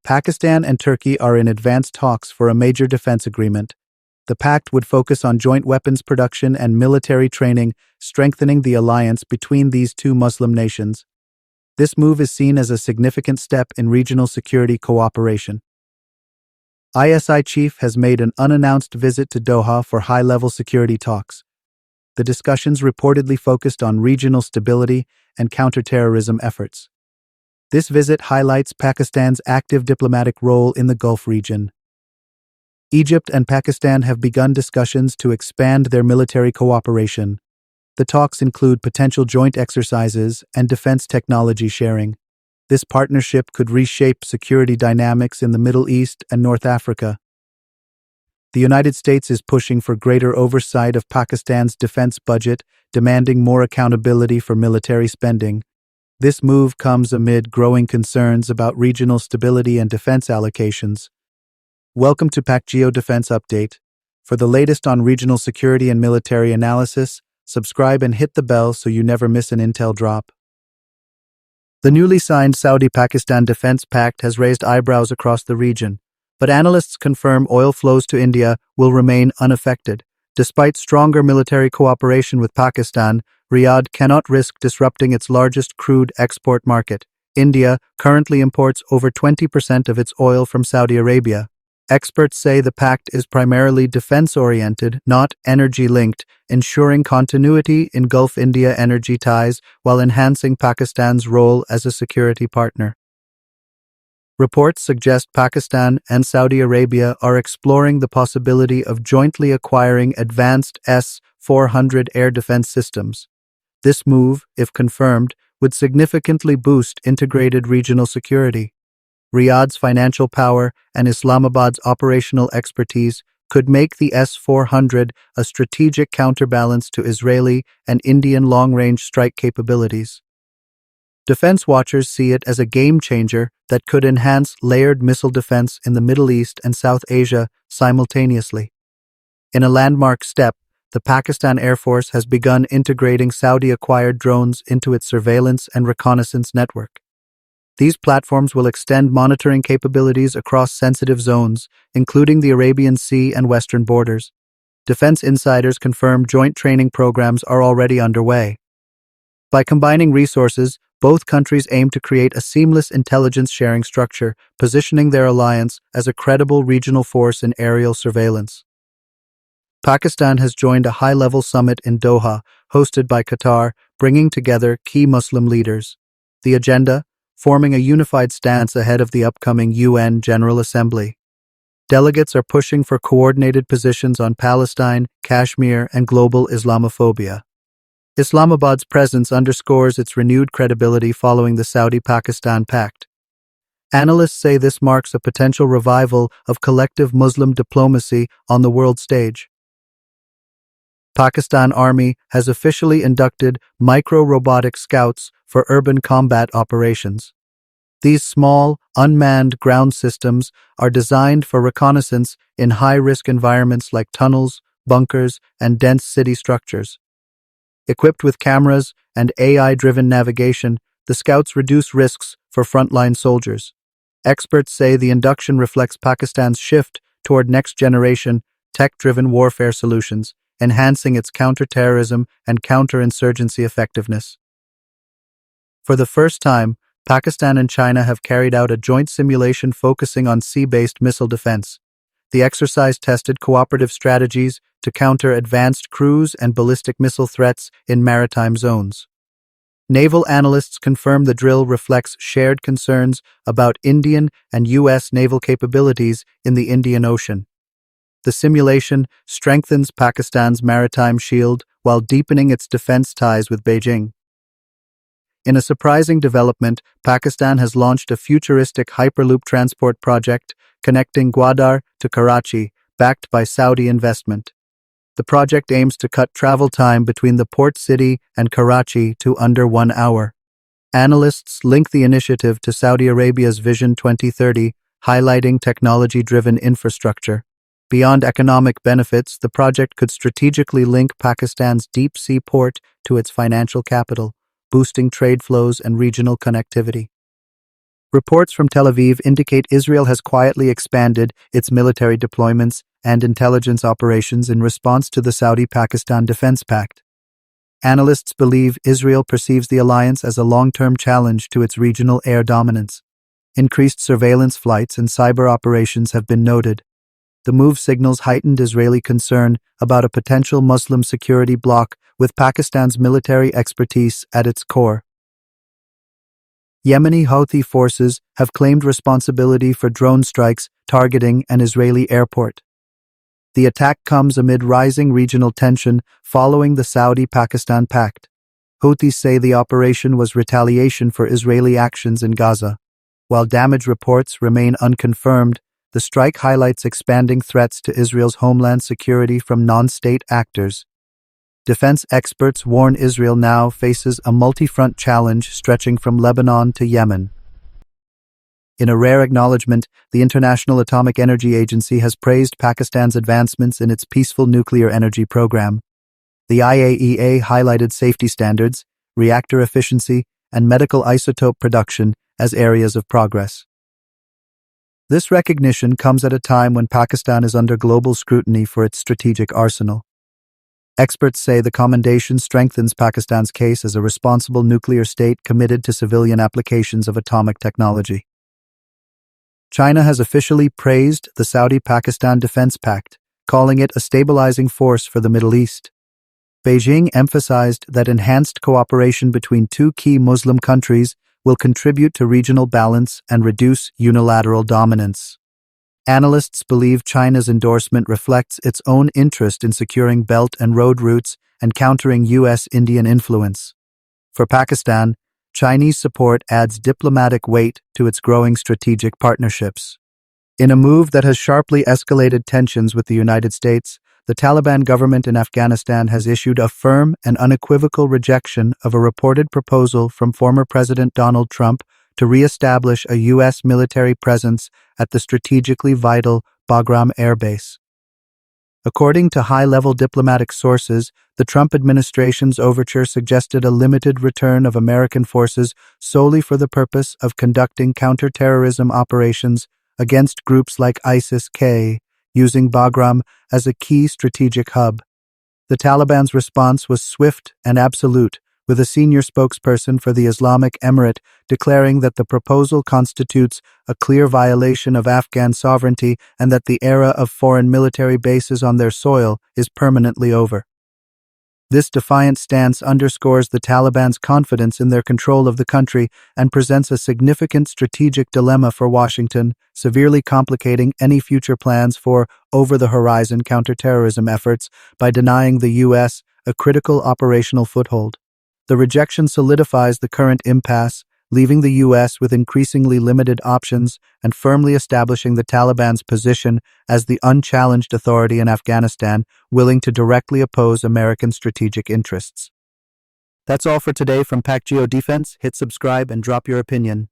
Pakistan and Turkey are in advanced talks for a major defense agreement. The pact would focus on joint weapons production and military training, strengthening the alliance between these two Muslim nations. This move is seen as a significant step in regional security cooperation. ISI chief has made an unannounced visit to Doha for high-level security talks. The discussions reportedly focused on regional stability and counterterrorism efforts. This visit highlights Pakistan's active diplomatic role in the Gulf region. Egypt and Pakistan have begun discussions to expand their military cooperation. The talks include potential joint exercises and defense technology sharing. This partnership could reshape security dynamics in the Middle East and North Africa. The United States is pushing for greater oversight of Pakistan's defense budget, demanding more accountability for military spending. This move comes amid growing concerns about regional stability and defense allocations. Welcome to Pakistangeo Defence Update. For the latest on regional security and military analysis, subscribe and hit the bell so you never miss an intel drop. The newly signed Saudi-Pakistan Defense Pact has raised eyebrows across the region, but analysts confirm oil flows to India will remain unaffected. Despite stronger military cooperation with Pakistan, Riyadh cannot risk disrupting its largest crude export market. India currently imports over 20% of its oil from Saudi Arabia. Experts say the pact is primarily defense-oriented, not energy-linked, ensuring continuity in Gulf India energy ties while enhancing Pakistan's role as a security partner. Reports suggest Pakistan and Saudi Arabia are exploring the possibility of jointly acquiring advanced S-400 air defense systems. This move, if confirmed, would significantly boost integrated regional security. Riyadh's financial power and Islamabad's operational expertise could make the S-400 a strategic counterbalance to Israeli and Indian long-range strike capabilities. Defense watchers see it as a game-changer that could enhance layered missile defense in the Middle East and South Asia simultaneously. In a landmark step, the Pakistan Air Force has begun integrating Saudi-acquired drones into its surveillance and reconnaissance network. These platforms will extend monitoring capabilities across sensitive zones, including the Arabian Sea and western borders. Defense insiders confirm joint training programs are already underway. By combining resources, both countries aim to create a seamless intelligence sharing structure, positioning their alliance as a credible regional force in aerial surveillance. Pakistan has joined a high-level summit in Doha, hosted by Qatar, bringing together key Muslim leaders. The agenda: forming a unified stance ahead of the upcoming UN General Assembly. Delegates are pushing for coordinated positions on Palestine, Kashmir, and global Islamophobia. Islamabad's presence underscores its renewed credibility following the Saudi-Pakistan Pact. Analysts say this marks a potential revival of collective Muslim diplomacy on the world stage. Pakistan Army has officially inducted Micro-Robotic scouts for urban combat operations. These small, unmanned ground systems are designed for reconnaissance in high-risk environments like tunnels, bunkers, and dense city structures. Equipped with cameras and AI-driven navigation, the scouts reduce risks for frontline soldiers. Experts say the induction reflects Pakistan's shift toward next-generation, tech-driven warfare solutions, enhancing its counterterrorism and counterinsurgency effectiveness. For the first time, Pakistan and China have carried out a joint simulation focusing on sea-based missile defense. The exercise tested cooperative strategies to counter advanced cruise and ballistic missile threats in maritime zones. Naval analysts confirm the drill reflects shared concerns about Indian and US naval capabilities in the Indian Ocean. The simulation strengthens Pakistan's maritime shield while deepening its defense ties with Beijing. In a surprising development, Pakistan has launched a futuristic Hyperloop transport project connecting Gwadar to Karachi, backed by Saudi investment. The project aims to cut travel time between the port city and Karachi to under 1 hour. Analysts link the initiative to Saudi Arabia's Vision 2030, highlighting technology-driven infrastructure. Beyond economic benefits, the project could strategically link Pakistan's deep-sea port to its financial capital, boosting trade flows and regional connectivity. Reports from Tel Aviv indicate Israel has quietly expanded its military deployments and intelligence operations in response to the Saudi-Pakistan Defense Pact. Analysts believe Israel perceives the alliance as a long-term challenge to its regional air dominance. Increased surveillance flights and cyber operations have been noted. The move signals heightened Israeli concern about a potential Muslim security bloc with Pakistan's military expertise at its core. Yemeni Houthi forces have claimed responsibility for drone strikes targeting an Israeli airport. The attack comes amid rising regional tension following the Saudi-Pakistan Pact. Houthis say the operation was retaliation for Israeli actions in Gaza. While damage reports remain unconfirmed, the strike highlights expanding threats to Israel's homeland security from non-state actors. Defense experts warn Israel now faces a multi-front challenge stretching from Lebanon to Yemen. In a rare acknowledgement, the International Atomic Energy Agency has praised Pakistan's advancements in its peaceful nuclear energy program. The IAEA highlighted safety standards, reactor efficiency, and medical isotope production as areas of progress. This recognition comes at a time when Pakistan is under global scrutiny for its strategic arsenal. Experts say the commendation strengthens Pakistan's case as a responsible nuclear state committed to civilian applications of atomic technology. China has officially praised the Saudi-Pakistan Defense Pact, calling it a stabilizing force for the Middle East. Beijing emphasized that enhanced cooperation between two key Muslim countries will contribute to regional balance and reduce unilateral dominance. Analysts believe China's endorsement reflects its own interest in securing Belt and Road routes and countering U.S.-Indian influence. For Pakistan, Chinese support adds diplomatic weight to its growing strategic partnerships. In a move that has sharply escalated tensions with the United States, the Taliban government in Afghanistan has issued a firm and unequivocal rejection of a reported proposal from former President Donald Trump to re-establish a U.S. military presence at the strategically vital Bagram Air Base. According to high-level diplomatic sources, the Trump administration's overture suggested a limited return of American forces solely for the purpose of conducting counterterrorism operations against groups like ISIS-K, using Bagram as a key strategic hub. The Taliban's response was swift and absolute, with a senior spokesperson for the Islamic Emirate declaring that the proposal constitutes a clear violation of Afghan sovereignty and that the era of foreign military bases on their soil is permanently over. This defiant stance underscores the Taliban's confidence in their control of the country and presents a significant strategic dilemma for Washington, severely complicating any future plans for over-the-horizon counterterrorism efforts by denying the U.S. a critical operational foothold. The rejection solidifies the current impasse, leaving the U.S. with increasingly limited options and firmly establishing the Taliban's position as the unchallenged authority in Afghanistan, willing to directly oppose American strategic interests. That's all for today from Pakistangeo Defense. Hit subscribe and drop your opinion.